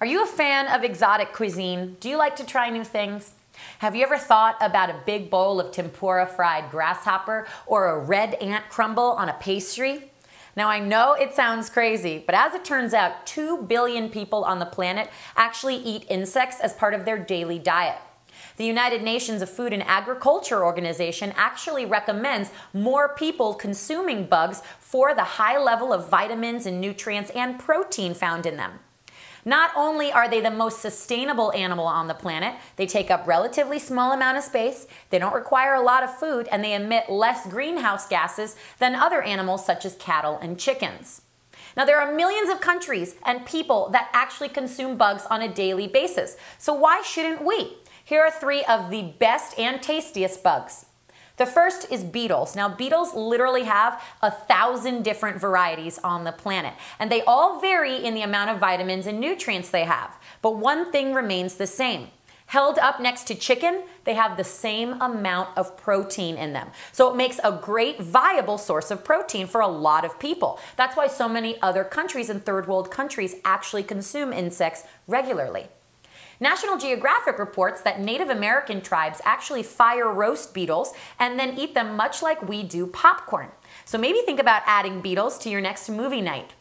Are you a fan of exotic cuisine? Do you like to try new things? Have you ever thought about a big bowl of tempura fried grasshopper or a red ant crumble on a pastry? Now I know it sounds crazy, but as it turns out, 2 billion people on the planet actually eat insects as part of their daily diet. The United Nations Food and Agriculture Organization actually recommends more people consuming bugs for the high level of vitamins and nutrients and protein found in them. Not only are they the most sustainable animal on the planet, they take up relatively small amount of space, they don't require a lot of food, and they emit less greenhouse gases than other animals such as cattle and chickens. Now, there are millions of countries and people that actually consume bugs on a daily basis. So why shouldn't we? Here are 3 of the best and tastiest bugs. The first is beetles. Now, beetles literally have 1,000 different varieties on the planet, and they all vary in the amount of vitamins and nutrients they have. But one thing remains the same. Held up next to chicken, they have the same amount of protein in them. So it makes a great viable source of protein for a lot of people. That's why so many other countries and third world countries actually consume insects regularly. National Geographic reports that Native American tribes actually fire roast beetles and then eat them much like we do popcorn. So maybe think about adding beetles to your next movie night.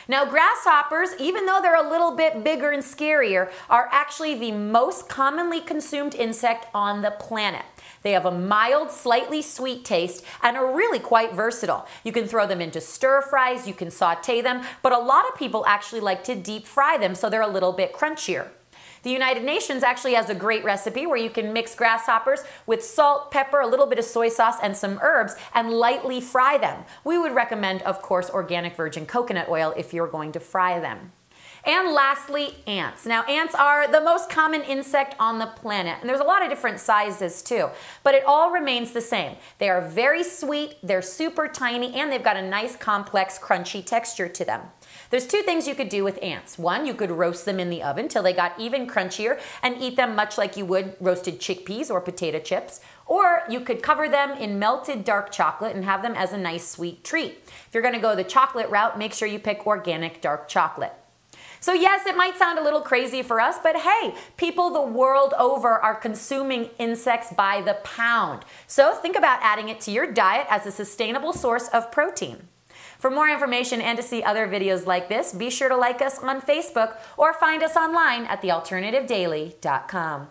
Now, grasshoppers, even though they're a little bit bigger and scarier, are actually the most commonly consumed insect on the planet. They have a mild, slightly sweet taste and are really quite versatile. You can throw them into stir fries, you can saute them, but a lot of people actually like to deep fry them so they're a little bit crunchier. The United Nations actually has a great recipe where you can mix grasshoppers with salt, pepper, a little bit of soy sauce, and some herbs and lightly fry them. We would recommend, of course, organic virgin coconut oil if you're going to fry them. And lastly, ants. Now, ants are the most common insect on the planet, and there's a lot of different sizes too, but it all remains the same. They are very sweet, they're super tiny, and they've got a nice, complex, crunchy texture to them. There's 2 things you could do with ants. One, you could roast them in the oven till they got even crunchier and eat them much like you would roasted chickpeas or potato chips. Or you could cover them in melted dark chocolate and have them as a nice sweet treat. If you're going to go the chocolate route, make sure you pick organic dark chocolate. So yes, it might sound a little crazy for us, but hey, people the world over are consuming insects by the pound. So think about adding it to your diet as a sustainable source of protein. For more information and to see other videos like this, be sure to like us on Facebook or find us online at thealternativedaily.com.